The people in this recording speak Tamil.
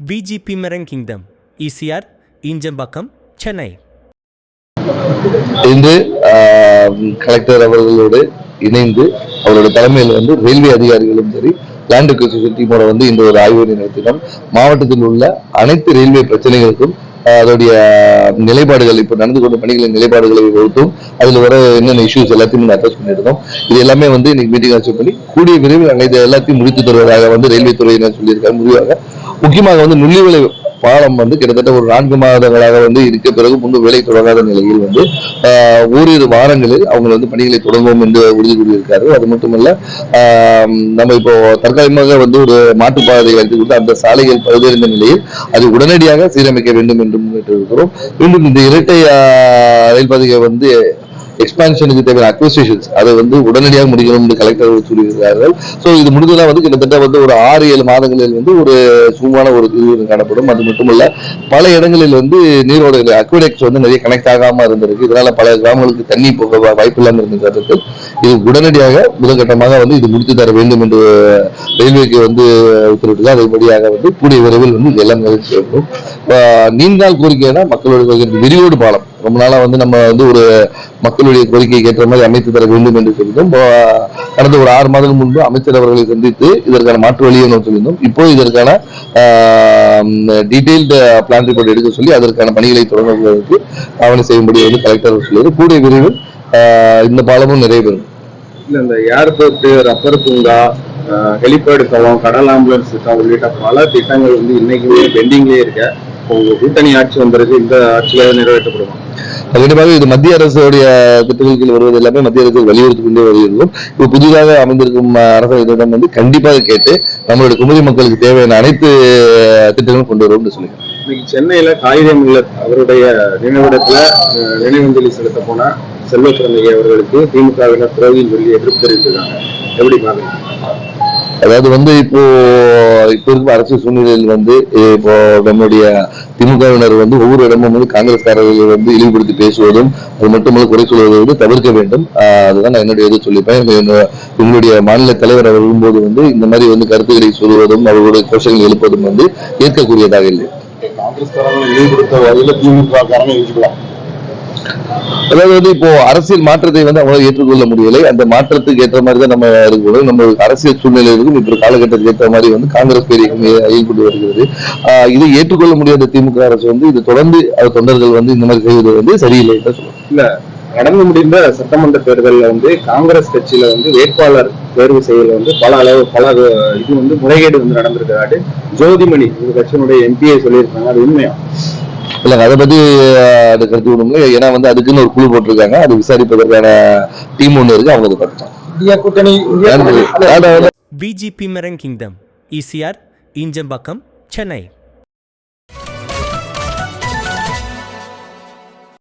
VGP Marine Kingdom, ECR, Injambakkam, Chennai. இன்று கலெக்டர் அவர்களோடு இணைந்து அவருடைய தலைமையில் ரயில்வே அதிகாரிகளும் சரி லேண்ட் அக்விசிஷன் டீமோட இந்த ஒரு ஆய்வு நடத்தினோம். மாவட்டத்தில் உள்ள அனைத்து ரயில்வே பிரச்சனைகளுக்கும் அதோடைய நிலைப்பாடுகள் இப்ப நடந்து கொண்ட பணிகளின் நிலைப்பாடுகளை பொறுத்தும் அதுல வர என்னென்ன இஷ்யூஸ் எல்லாத்தையும் அட்டாச் பண்ணிருந்தோம். இது எல்லாமே இன்னைக்கு மீட்டிங் அச்சீவ் பண்ணி கூடிய விரைவில் இதை எல்லாத்தையும் முடித்து தருவதாக ரயில்வே துறையினர் சொல்லியிருக்காங்க. முடிவாக முக்கியமாக நுள்ளிவிலை பாலம் கிட்டத்தட்ட ஒரு 4 மாதங்களாக இருக்க பிறகு முன்பு வேலை தொடங்காத நிலையில் ஓரிரு வாரங்களில் அவங்க பணிகளை தொடங்குவோம் என்று உறுதி கூறியிருக்காரு. அது மட்டுமல்ல, நம்ம இப்போ தற்காலிகமாக ஒரு மாற்றுப்பாதை எடுத்து கொடுத்து அந்த சாலைகள் பழுதடைந்த நிலையில் அதை உடனடியாக சீரமைக்க வேண்டும் என்றும் கேட்டிருக்கிறோம். மீண்டும் இந்த இரட்டை ரயில் பாதையை எக்ஸ்பான்ஷனுக்கு தேவையான அக்விசிஷன்ஸ் அதை உடனடியாக முடிக்கணும் என்று கலெக்டர் சொல்லியிருக்கிறார்கள். ஸோ இது முடிஞ்சதா கிட்டத்தட்ட ஒரு 6-7 மாதங்களில் ஒரு சுமூகமான ஒரு தீர்வு காணப்படும். அது மட்டுமல்ல, பல இடங்களில் நீரோட அக்விடெக்ஸ் நிறைய கனெக்ட் ஆகாம இருந்திருக்கு. இதனால பல கிராமங்களுக்கு தண்ணி போக வாய்ப்பு இல்லாமல் இருந்திருக்கு. இது உடனடியாக முதற்கட்டமாக இது முடித்து தர வேண்டும் என்று ரயில்வேக்கு உத்தரவிட்டு அதன்படியாக கூடிய விரைவில் எல்லாம் நிறைவேற்றி வேண்டும். நீண்ட கோரிக்கைனா மக்களுடைய விரிவோடு பாலம் ரொம்ப நாளா நம்ம ஒரு மக்களுடைய கோரிக்கைக்கு ஏற்ற மாதிரி அமைத்து தர வேண்டும் என்று சொல்லியிருந்தோம். கடந்த ஒரு 6 மாதங்கள் முன்பு அமைச்சர் அவர்களை சந்தித்து இதற்கான மாற்று வழியை சொல்லியிருந்தோம். இப்போ இதற்கான டீடைல்டு பிளான் ரிப்போர்ட் எடுக்க சொல்லி அதற்கான பணிகளை தொடங்குவதற்கு ஆவணை செய்யும்படி கலெக்டர் சொல்லியது. கூடிய விரைவில் இந்த பாலமும் நிறைவேறும். இல்ல, இந்த ஏர்போர்ட், ரப்பர் பூங்கா, ஹெலிபேடு தளம், கடல் ஆம்புலன்ஸ் திட்டம் உள்ளிட்ட பல திட்டங்கள் இன்னைக்குமே பெண்டிங்லேயே இருக்க. உங்க கூட்டணி ஆட்சி வந்திருக்கு, இந்த ஆட்சியில நிறைவேற்றப்படுமா? கண்டிப்பாக இது மத்திய அரசுடைய திட்டங்களுக்கு வருவது எல்லாமே மத்திய அரசு வலியுறுத்தி கொண்டே வருகிறோம். இப்போ புதிதாக அமைந்திருக்கும் அரசாங்கத்திடம் கண்டிப்பாக கேட்டு நம்மளுடைய குமரி மக்களுக்கு தேவையான அனைத்து திட்டங்களும் கொண்டு வரும் சொல்லி இன்னைக்கு சென்னையில காகிதம் இல்ல அவருடைய நினைவிடத்துல நினைவஞ்சலி செலுத்த போன செல்வப்பிரந்தையை அவர்களுக்கு திமுகவினர் துறவியில் சொல்லி எதிர்ப்பு தெரிவித்திருக்காங்க. எப்படி பாக்குறீங்க? அதாவது இப்போ இருக்கும் அரசியல் சூழ்நிலையில் இப்போ நம்முடைய திமுகவினர் ஒவ்வொரு இடமும் காங்கிரஸ்காரர்களை இழிவுபடுத்தி பேசுவதும் அது மட்டுமல்ல குறை சொல்வதை தவிர்க்க வேண்டும். அதுதான் நான் என்னுடைய இது சொல்லிப்பேன். எங்களுடைய மாநில தலைவர் அவர் வரும்போது இந்த மாதிரி கருத்துக்களை சொல்வதும் அவர்களுடைய கோஷங்களை எழுப்பதும் ஏற்கக்கூடியதாக இல்லை. காங்கிரஸ்காரர்கள் இழிவுபடுத்த வகையில திமுக காரங்க யோசிக்கலாம். அதாவது இப்போ அரசியல் மாற்றத்தை அவங்களால ஏற்றுக்கொள்ள முடியலை. அந்த மாற்றத்துக்கு ஏற்ற மாதிரி தான் நம்ம இருக்கணும். நம்ம அரசியல் சூழ்நிலைகளுக்கும் இப்ப காலகட்டத்துக்கு ஏற்ற மாதிரி காங்கிரஸ் பேரியம் ஈடுபட்டு வருகிறது. இதை ஏற்றுக்கொள்ள முடியாத திமுக அரசு இது தொடர்ந்து தொண்டர்கள் இந்த மாதிரி செய்வது சரியில்லை என்று சொல்லணும். இல்ல, நடந்து முடிந்த சட்டமன்ற தேர்தலில் காங்கிரஸ் கட்சியில வேட்பாளர் தேர்வு செய்யல பல இது முறைகேடு நடந்திருக்கிறாரு. ஜோதிமணி இந்த கட்சியினுடைய எம்பியை சொல்லியிருக்காங்க. அது உண்மையா? இல்ல, அதை பத்தி கருத்து விடுங்க. ஏன்னா அதுக்குன்னு ஒரு குழு போட்டிருக்காங்க. அது விசாரிப்பதற்கான டீம் ஒண்ணு இருக்கு. அவங்க VGP Marine Kingdom, ECR, Injambakkam, Chennai.